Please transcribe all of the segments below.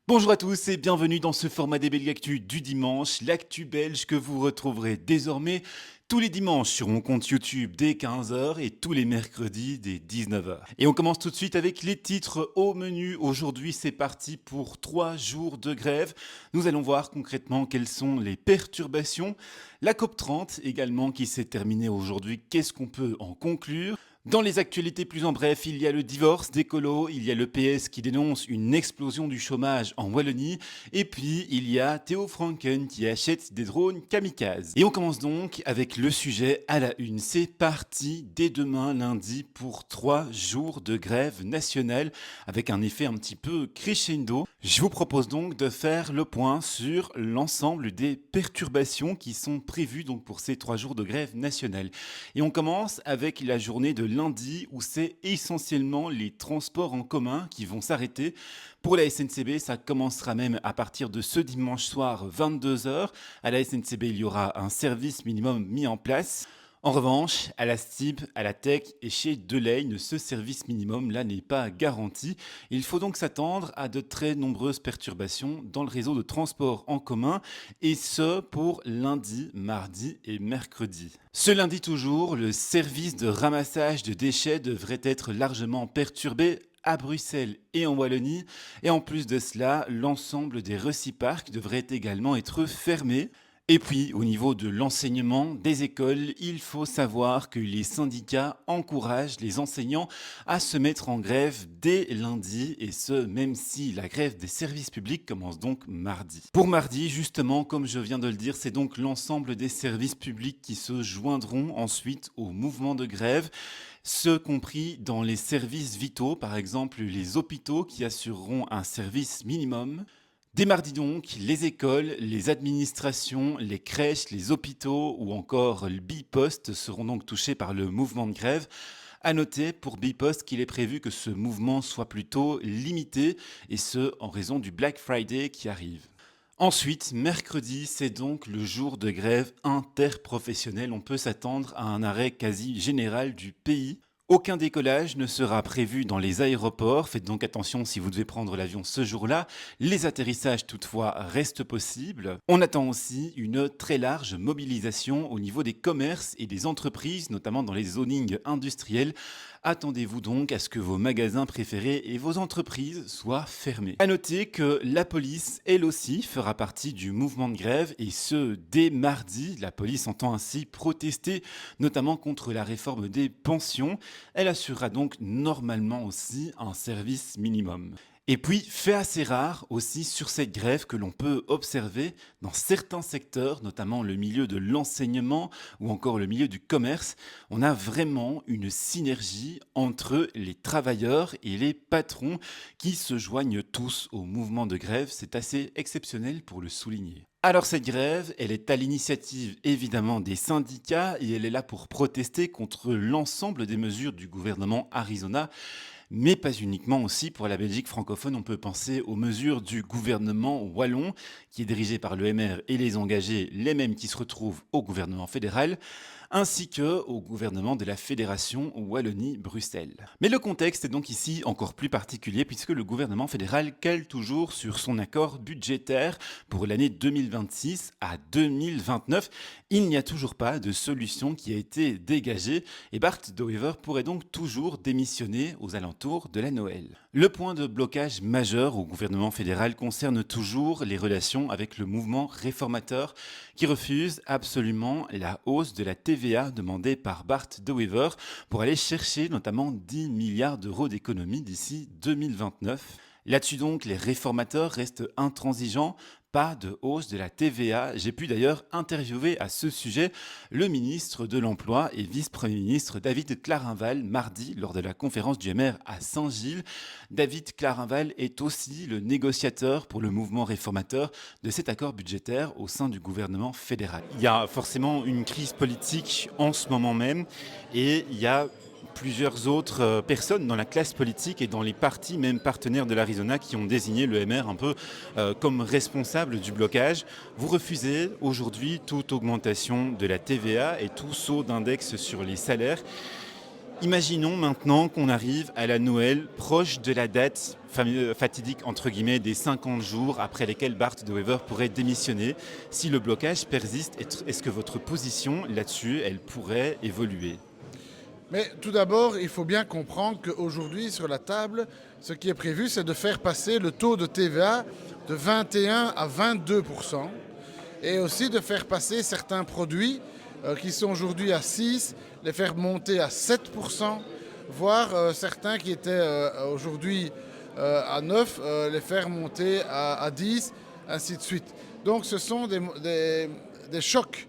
Bonjour à tous et bienvenue dans ce format des Belges Actu du dimanche, l'actu belge que vous retrouverez désormais tous les dimanches sur mon compte YouTube dès 15 heures et tous les mercredis dès 19 heures. Et on commence tout de suite avec les titres au menu. Aujourd'hui, c'est parti pour 3 jours de grève. Nous allons voir concrètement quelles sont les perturbations. La COP 30 également qui s'est terminée aujourd'hui, qu'est-ce qu'on peut en conclure? Dans les actualités plus en bref, il y a le divorce d'écolo, il y a le PS qui dénonce une explosion du chômage en Wallonie, et puis il y a Theo Franken qui achète des drones kamikazes. Et on commence donc avec le sujet à la une. C'est parti dès demain lundi pour 3 jours de grève nationale avec un effet un petit peu crescendo. Je vous propose donc de faire le point sur l'ensemble des perturbations qui sont prévues donc pour ces 3 jours de grève nationale. Et on commence avec la journée de lundi où c'est essentiellement les transports en commun qui vont s'arrêter. Pour la SNCB, ça commencera même à partir de ce dimanche soir 22 heures. À la SNCB, il y aura un service minimum mis en place. En revanche, à la STIB, à la Tech et chez Delaine, ce service minimum là n'est pas garanti. Il faut donc s'attendre à de très nombreuses perturbations dans le réseau de transport en commun et ce pour lundi, mardi et mercredi. Ce lundi toujours, le service de ramassage de déchets devrait être largement perturbé à Bruxelles et en Wallonie. Et en plus de cela, l'ensemble des reciparcs devrait également être fermé. Et puis, au niveau de l'enseignement des écoles, il faut savoir que les syndicats encouragent les enseignants à se mettre en grève dès lundi, et ce, même si la grève des services publics commence donc mardi. Pour mardi, justement, comme je viens de le dire, c'est donc l'ensemble des services publics qui se joindront ensuite au mouvement de grève. Ceux compris dans les services vitaux, par exemple les hôpitaux qui assureront un service minimum. Dès mardi donc, les écoles, les administrations, les crèches, les hôpitaux ou encore le Bipost seront donc touchés par le mouvement de grève. À noter pour Bipost qu'il est prévu que ce mouvement soit plutôt limité et ce en raison du Black Friday qui arrive. Ensuite, mercredi, c'est donc le jour de grève interprofessionnelle. On peut s'attendre à un arrêt quasi général du pays. Aucun décollage ne sera prévu dans les aéroports. Faites donc attention si vous devez prendre l'avion ce jour-là. Les atterrissages toutefois restent possibles. On attend aussi une très large mobilisation au niveau des commerces et des entreprises, notamment dans les zonings industriels. Attendez-vous donc à ce que vos magasins préférés et vos entreprises soient fermés. À noter que la police, elle aussi, fera partie du mouvement de grève et ce, dès mardi. La police entend ainsi protester, notamment contre la réforme des pensions. Elle assurera donc normalement aussi un service minimum. Et puis, fait assez rare aussi sur cette grève que l'on peut observer dans certains secteurs, notamment le milieu de l'enseignement ou encore le milieu du commerce, on a vraiment une synergie entre les travailleurs et les patrons qui se joignent tous au mouvement de grève. C'est assez exceptionnel pour le souligner. Alors cette grève, elle est à l'initiative évidemment des syndicats et elle est là pour protester contre l'ensemble des mesures du gouvernement Arizona, mais pas uniquement aussi pour la Belgique francophone. On peut penser aux mesures du gouvernement wallon, qui est dirigé par le MR et les engagés, les mêmes qui se retrouvent au gouvernement fédéral, ainsi que au gouvernement de la Fédération Wallonie-Bruxelles. Mais le contexte est donc ici encore plus particulier puisque le gouvernement fédéral cale toujours sur son accord budgétaire pour l'année 2026 à 2029. Il n'y a toujours pas de solution qui a été dégagée et Bart De Wever pourrait donc toujours démissionner aux alentours de la Noël. Le point de blocage majeur au gouvernement fédéral concerne toujours les relations avec le mouvement réformateur qui refuse absolument la hausse de la TVA demandée par Bart De Wever pour aller chercher notamment 10 milliards d'euros d'économies d'ici 2029. Là-dessus donc, les réformateurs restent intransigeants, pas de hausse de la TVA. J'ai pu d'ailleurs interviewer à ce sujet le ministre de l'Emploi et vice-premier ministre David Clarinval mardi lors de la conférence du MR à Saint-Gilles. David Clarinval est aussi le négociateur pour le mouvement réformateur de cet accord budgétaire au sein du gouvernement fédéral. Il y a forcément une crise politique en ce moment même et il y a plusieurs autres personnes dans la classe politique et dans les partis, même partenaires de l'Arizona, qui ont désigné le MR un peu comme responsable du blocage. Vous refusez aujourd'hui toute augmentation de la TVA et tout saut d'index sur les salaires. Imaginons maintenant qu'on arrive à la Noël, proche de la date fatidique entre guillemets des 50 jours après lesquels Bart de Wever pourrait démissionner. Si le blocage persiste, est-ce que votre position là-dessus, elle pourrait évoluer? Mais tout d'abord, il faut bien comprendre qu'aujourd'hui, sur la table, ce qui est prévu, c'est de faire passer le taux de TVA de 21 à 22% et aussi de faire passer certains produits qui sont aujourd'hui à 6, les faire monter à 7%, voire certains qui étaient aujourd'hui à 9, les faire monter à 10, ainsi de suite. Donc ce sont des chocs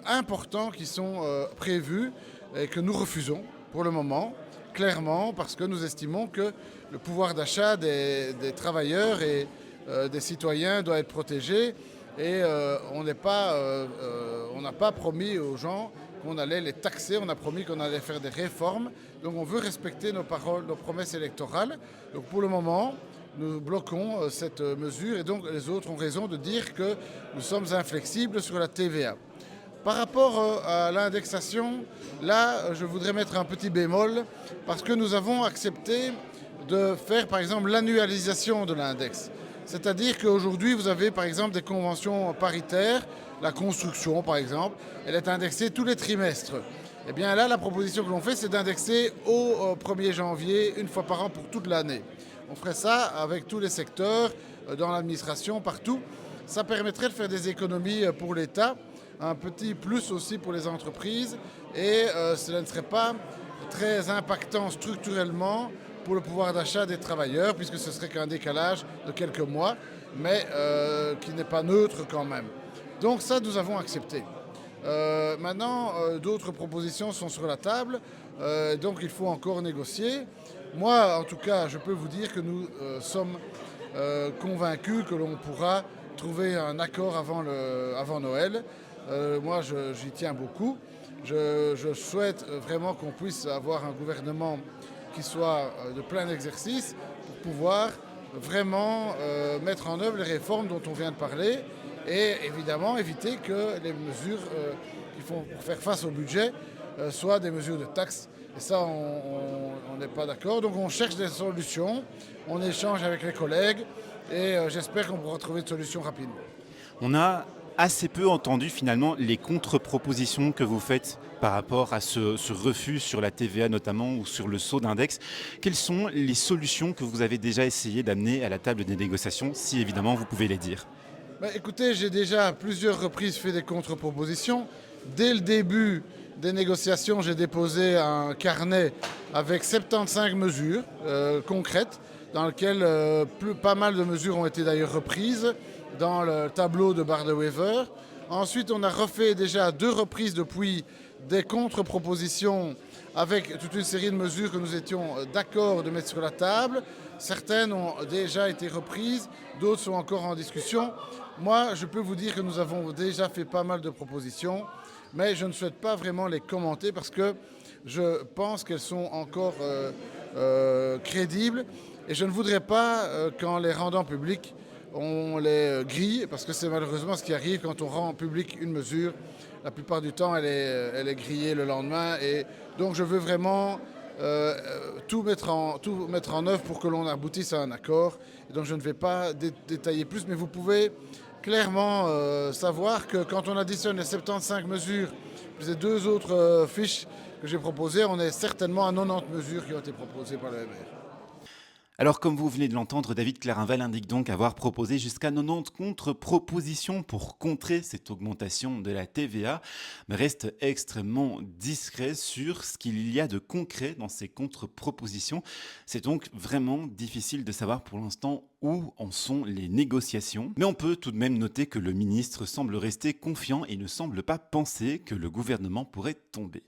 importants qui sont prévus et que nous refusons pour le moment, clairement, parce que nous estimons que le pouvoir d'achat des travailleurs et des citoyens doit être protégé et on n'a pas promis aux gens qu'on allait les taxer, on a promis qu'on allait faire des réformes, donc on veut respecter nos paroles, nos promesses électorales. Donc pour le moment, nous bloquons cette mesure et donc les autres ont raison de dire que nous sommes inflexibles sur la TVA. Par rapport à l'indexation, là, je voudrais mettre un petit bémol parce que nous avons accepté de faire, par exemple, l'annualisation de l'index. C'est-à-dire qu'aujourd'hui, vous avez, par exemple, des conventions paritaires, la construction, par exemple, elle est indexée tous les trimestres. Eh bien là, la proposition que l'on fait, c'est d'indexer au 1er janvier, une fois par an pour toute l'année. On ferait ça avec tous les secteurs, dans l'administration, partout. Ça permettrait de faire des économies pour l'État, un petit plus aussi pour les entreprises et cela ne serait pas très impactant structurellement pour le pouvoir d'achat des travailleurs puisque ce serait qu'un décalage de quelques mois mais qui n'est pas neutre quand même. Donc ça nous avons accepté. Maintenant d'autres propositions sont sur la table donc il faut encore négocier. Moi en tout cas je peux vous dire que nous sommes convaincus que l'on pourra trouver un accord avant Noël. Moi, j'y tiens beaucoup. Je souhaite vraiment qu'on puisse avoir un gouvernement qui soit de plein exercice pour pouvoir vraiment mettre en œuvre les réformes dont on vient de parler et évidemment éviter que les mesures qu'il faut pour faire face au budget soient des mesures de taxes. Et ça, on n'est pas d'accord. Donc on cherche des solutions, on échange avec les collègues et j'espère qu'on pourra trouver une solution rapidement. On a assez peu entendu finalement les contre-propositions que vous faites par rapport à ce refus sur la TVA notamment ou sur le saut d'index. Quelles sont les solutions que vous avez déjà essayé d'amener à la table des négociations, si évidemment vous pouvez les dire? Écoutez, j'ai déjà à plusieurs reprises fait des contre-propositions. Dès le début des négociations, j'ai déposé un carnet avec 75 mesures concrètes dans lequel pas mal de mesures ont été d'ailleurs reprises dans le tableau de Bart de Wever. Ensuite, on a refait déjà à 2 reprises depuis des contre-propositions avec toute une série de mesures que nous étions d'accord de mettre sur la table. Certaines ont déjà été reprises, d'autres sont encore en discussion. Moi, je peux vous dire que nous avons déjà fait pas mal de propositions, mais je ne souhaite pas vraiment les commenter parce que je pense qu'elles sont encore crédibles et je ne voudrais pas qu'en les rendant publiques, on les grille, parce que c'est malheureusement ce qui arrive quand on rend public une mesure. La plupart du temps, elle est grillée le lendemain. Et donc, je veux vraiment tout mettre en œuvre pour que l'on aboutisse à un accord. Et donc, je ne vais pas détailler plus, mais vous pouvez clairement savoir que quand on additionne les 75 mesures, plus les 2 autres fiches que j'ai proposées, on est certainement à 90 mesures qui ont été proposées par le MR. Alors, comme vous venez de l'entendre, David Clarinval indique donc avoir proposé jusqu'à 90 contre-propositions pour contrer cette augmentation de la TVA, mais reste extrêmement discret sur ce qu'il y a de concret dans ces contre-propositions. C'est donc vraiment difficile de savoir pour l'instant où en sont les négociations. Mais on peut tout de même noter que le ministre semble rester confiant et ne semble pas penser que le gouvernement pourrait tomber.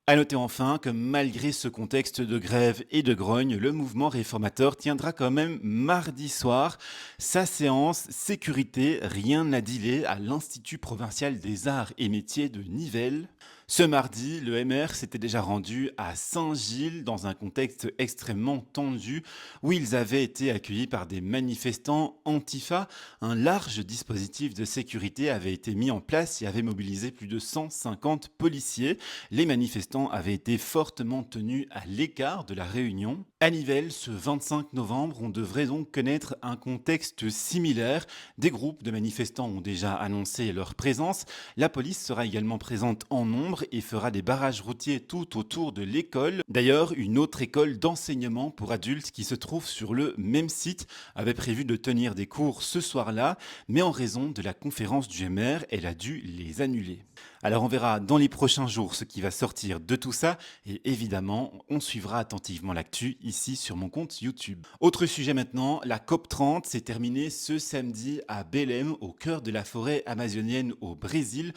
À noter enfin que malgré ce contexte de grève et de grogne, le mouvement réformateur tiendra quand même mardi soir sa séance sécurité rien à dealer à l'Institut provincial des arts et métiers de Nivelles. Ce mardi, le MR s'était déjà rendu à Saint-Gilles dans un contexte extrêmement tendu où ils avaient été accueillis par des manifestants Antifa. Un large dispositif de sécurité avait été mis en place et avait mobilisé plus de 150 policiers. Les manifestants avaient été fortement tenus à l'écart de la réunion. À Nivelles, ce 25 novembre, on devrait donc connaître un contexte similaire. Des groupes de manifestants ont déjà annoncé leur présence. La police sera également présente en nombre et fera des barrages routiers tout autour de l'école. D'ailleurs, une autre école d'enseignement pour adultes qui se trouve sur le même site avait prévu de tenir des cours ce soir-là, mais en raison de la conférence du MR, elle a dû les annuler. Alors on verra dans les prochains jours ce qui va sortir de tout ça et évidemment, on suivra attentivement l'actu ici sur mon compte YouTube. Autre sujet maintenant, la COP30 s'est terminée ce samedi à Belém, au cœur de la forêt amazonienne au Brésil,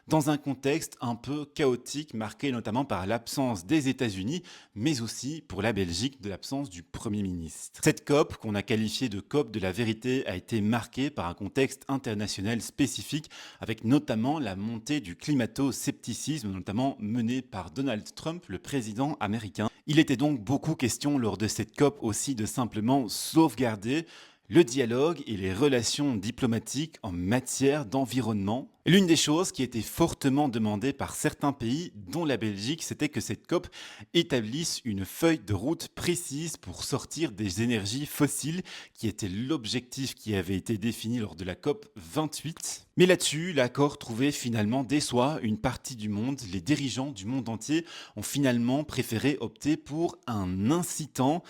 dans un contexte un peu chaotique marqué notamment par l'absence des États-Unis, mais aussi pour la Belgique de l'absence du Premier ministre. Cette COP, qu'on a qualifiée de COP de la vérité, a été marquée par un contexte international spécifique, avec notamment la montée du climato-scepticisme, notamment mené par Donald Trump, le président américain. Il était donc beaucoup question lors de cette COP aussi de simplement sauvegarder le dialogue et les relations diplomatiques en matière d'environnement. L'une des choses qui était fortement demandée par certains pays, dont la Belgique, c'était que cette COP établisse une feuille de route précise pour sortir des énergies fossiles, qui était l'objectif qui avait été défini lors de la COP 28. Mais là-dessus, l'accord trouvait finalement déçoit une partie du monde. Les dirigeants du monde entier ont finalement préféré opter pour un incitant,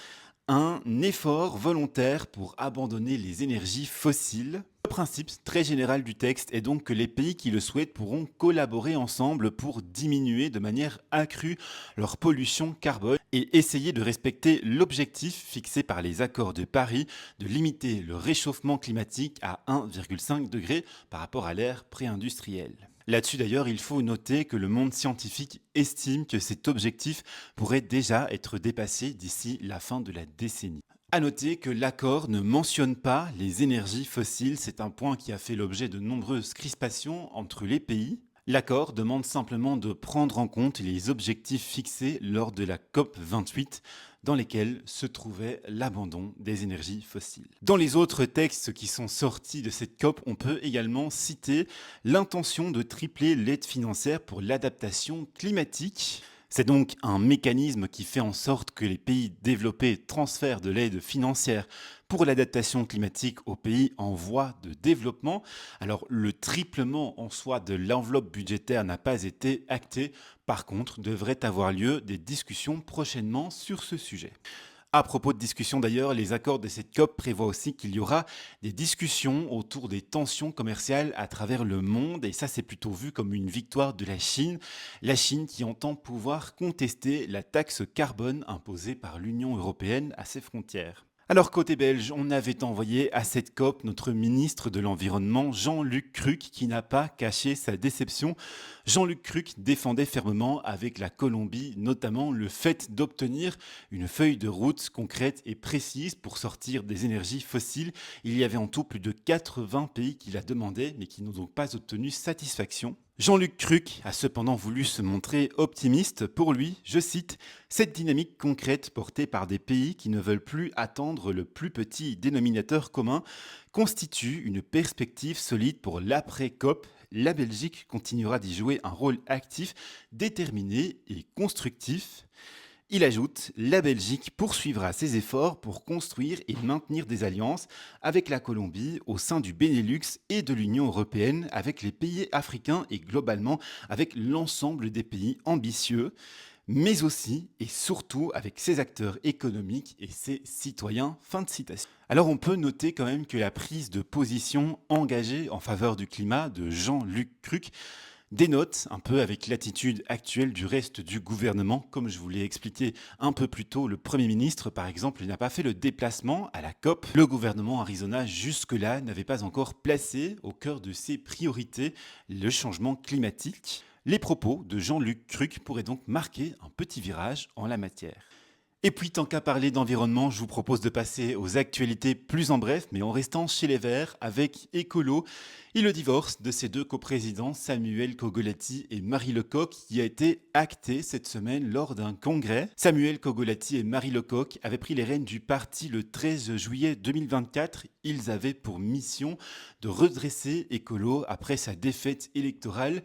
un effort volontaire pour abandonner les énergies fossiles. Le principe très général du texte est donc que les pays qui le souhaitent pourront collaborer ensemble pour diminuer de manière accrue leur pollution carbone et essayer de respecter l'objectif fixé par les accords de Paris de limiter le réchauffement climatique à 1,5 degré par rapport à l'ère pré-industrielle. Là-dessus d'ailleurs, il faut noter que le monde scientifique estime que cet objectif pourrait déjà être dépassé d'ici la fin de la décennie. À noter que l'accord ne mentionne pas les énergies fossiles, c'est un point qui a fait l'objet de nombreuses crispations entre les pays. L'accord demande simplement de prendre en compte les objectifs fixés lors de la COP 28 dans lesquels se trouvait l'abandon des énergies fossiles. Dans les autres textes qui sont sortis de cette COP, on peut également citer l'intention de tripler l'aide financière pour l'adaptation climatique. C'est donc un mécanisme qui fait en sorte que les pays développés transfèrent de l'aide financière pour l'adaptation climatique aux pays en voie de développement. Alors le triplement en soi de l'enveloppe budgétaire n'a pas été acté. Par contre, devrait avoir lieu des discussions prochainement sur ce sujet. À propos de discussions d'ailleurs, les accords de cette COP prévoient aussi qu'il y aura des discussions autour des tensions commerciales à travers le monde et ça c'est plutôt vu comme une victoire de la Chine qui entend pouvoir contester la taxe carbone imposée par l'Union européenne à ses frontières. Alors côté belge, on avait envoyé à cette COP notre ministre de l'Environnement Jean-Luc Cruc qui n'a pas caché sa déception. Jean-Luc Cruc défendait fermement avec la Colombie notamment le fait d'obtenir une feuille de route concrète et précise pour sortir des énergies fossiles. Il y avait en tout plus de 80 pays qui la demandaient mais qui n'ont donc pas obtenu satisfaction. Jean-Luc Cruc a cependant voulu se montrer optimiste. Pour lui, je cite, « Cette dynamique concrète portée par des pays qui ne veulent plus attendre le plus petit dénominateur commun constitue une perspective solide pour l'après-COP. La Belgique continuera d'y jouer un rôle actif, déterminé et constructif. » Il ajoute, la Belgique poursuivra ses efforts pour construire et maintenir des alliances avec la Colombie au sein du Benelux et de l'Union européenne, avec les pays africains et globalement avec l'ensemble des pays ambitieux, mais aussi et surtout avec ses acteurs économiques et ses citoyens. Fin de citation. Alors on peut noter quand même que la prise de position engagée en faveur du climat de Jean-Luc Cruc dénote un peu avec l'attitude actuelle du reste du gouvernement. Comme je vous l'ai expliqué un peu plus tôt, le Premier ministre, par exemple, n'a pas fait le déplacement à la COP. Le gouvernement Arizona, jusque-là, n'avait pas encore placé au cœur de ses priorités le changement climatique. Les propos de Jean-Luc Cruc pourraient donc marquer un petit virage en la matière. Et puis, tant qu'à parler d'environnement, je vous propose de passer aux actualités plus en bref, mais en restant chez les Verts avec Écolo et le divorce de ses deux coprésidents, Samuel Kogolati et Marie Lecoq, qui a été acté cette semaine lors d'un congrès. Samuel Kogolati et Marie Lecoq avaient pris les rênes du parti le 13 juillet 2024. Ils avaient pour mission de redresser Écolo après sa défaite électorale.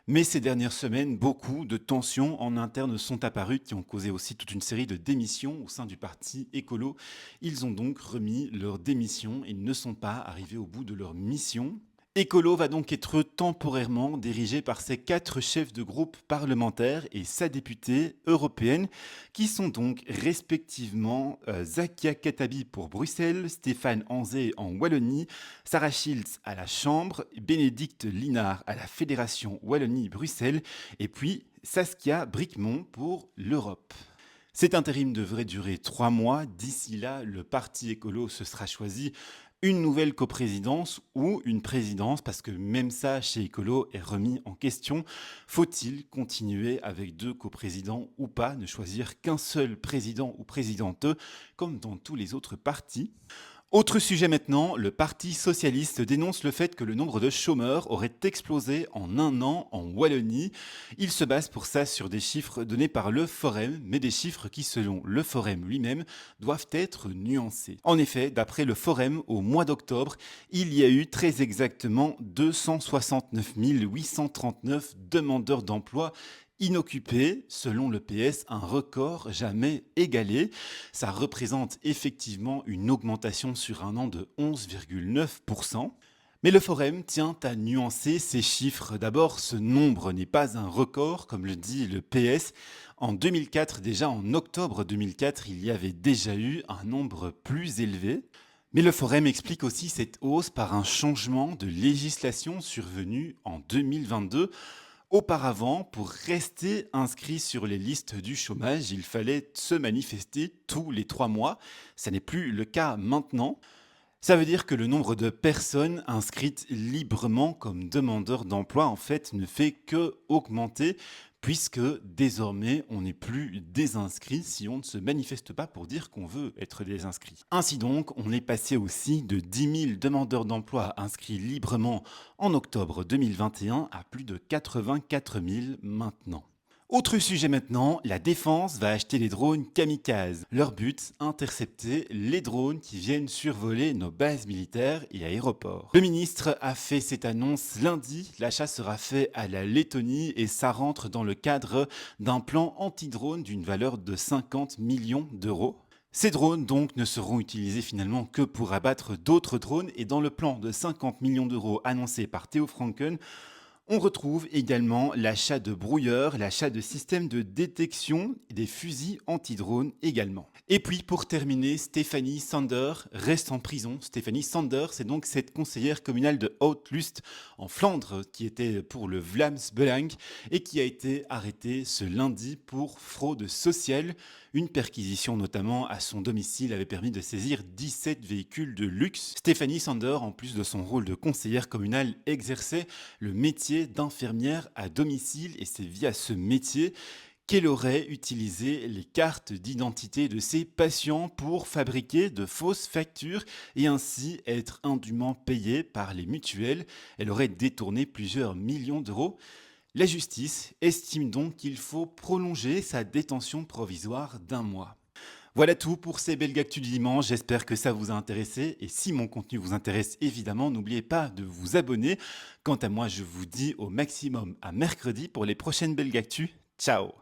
Mais ces dernières semaines, beaucoup de tensions en interne sont apparues qui ont causé aussi toute une série de démissions au sein du parti écolo. Ils ont donc remis leur démission et ne sont pas arrivés au bout de leur mission. Écolo va donc être temporairement dirigé par ses 4 chefs de groupe parlementaires et sa députée européenne, qui sont donc respectivement Zakia Katabi pour Bruxelles, Stéphane Anzé en Wallonie, Sarah Schiltz à la Chambre, Bénédicte Linard à la Fédération Wallonie-Bruxelles, et puis Saskia Bricmont pour l'Europe. Cet intérim devrait durer 3 mois. D'ici là, le parti écolo se sera choisi une nouvelle coprésidence ou une présidence, parce que même ça, chez Écolo, est remis en question. Faut-il continuer avec 2 coprésidents ou pas, ne choisir qu'un seul président ou présidente, comme dans tous les autres partis? Autre sujet maintenant, le Parti socialiste dénonce le fait que le nombre de chômeurs aurait explosé en un an en Wallonie. Il se base pour ça sur des chiffres donnés par le Forum, mais des chiffres qui, selon le Forum lui-même, doivent être nuancés. En effet, d'après le Forum, au mois d'octobre, il y a eu très exactement 269 839 demandeurs d'emploi inoccupés, selon le PS, un record jamais égalé. Ça représente effectivement une augmentation sur un an de 11,9%. Mais le Forum tient à nuancer ces chiffres. D'abord, ce nombre n'est pas un record, comme le dit le PS. En 2004, déjà en octobre 2004, il y avait déjà eu un nombre plus élevé. Mais le Forum explique aussi cette hausse par un changement de législation survenu en 2022. Auparavant, pour rester inscrit sur les listes du chômage, il fallait se manifester tous les 3 mois. Ça n'est plus le cas maintenant. Ça veut dire que le nombre de personnes inscrites librement comme demandeurs d'emploi, en fait, ne fait que augmenter, puisque désormais, on n'est plus désinscrit si on ne se manifeste pas pour dire qu'on veut être désinscrit. Ainsi donc, on est passé aussi de 10 000 demandeurs d'emploi inscrits librement en octobre 2021 à plus de 84 000 maintenant. Autre sujet maintenant, la défense va acheter les drones kamikazes. Leur but, intercepter les drones qui viennent survoler nos bases militaires et aéroports. Le ministre a fait cette annonce lundi. L'achat sera fait à la Lettonie et ça rentre dans le cadre d'un plan anti-drone d'une valeur de 50 millions d'euros. Ces drones donc ne seront utilisés finalement que pour abattre d'autres drones et dans le plan de 50 millions d'euros annoncé par Theo Franken, on retrouve également l'achat de brouilleurs, l'achat de systèmes de détection et des fusils anti-drones également. Et puis pour terminer, Stéphanie Sander reste en prison. Stéphanie Sander, c'est donc cette conseillère communale de Haute-Lust en Flandre qui était pour le Vlaams Belang et qui a été arrêtée ce lundi pour fraude sociale. Une perquisition notamment à son domicile avait permis de saisir 17 véhicules de luxe. Stéphanie Sander, en plus de son rôle de conseillère communale, exerçait le métier d'infirmière à domicile et c'est via ce métier qu'elle aurait utilisé les cartes d'identité de ses patients pour fabriquer de fausses factures et ainsi être indûment payée par les mutuelles. Elle aurait détourné plusieurs millions d'euros. La justice estime donc qu'il faut prolonger sa détention provisoire d'1 mois. Voilà tout pour ces Belgactus du dimanche, j'espère que ça vous a intéressé et si mon contenu vous intéresse évidemment, n'oubliez pas de vous abonner. Quant à moi, je vous dis au maximum à mercredi pour les prochaines Belgactus. Ciao!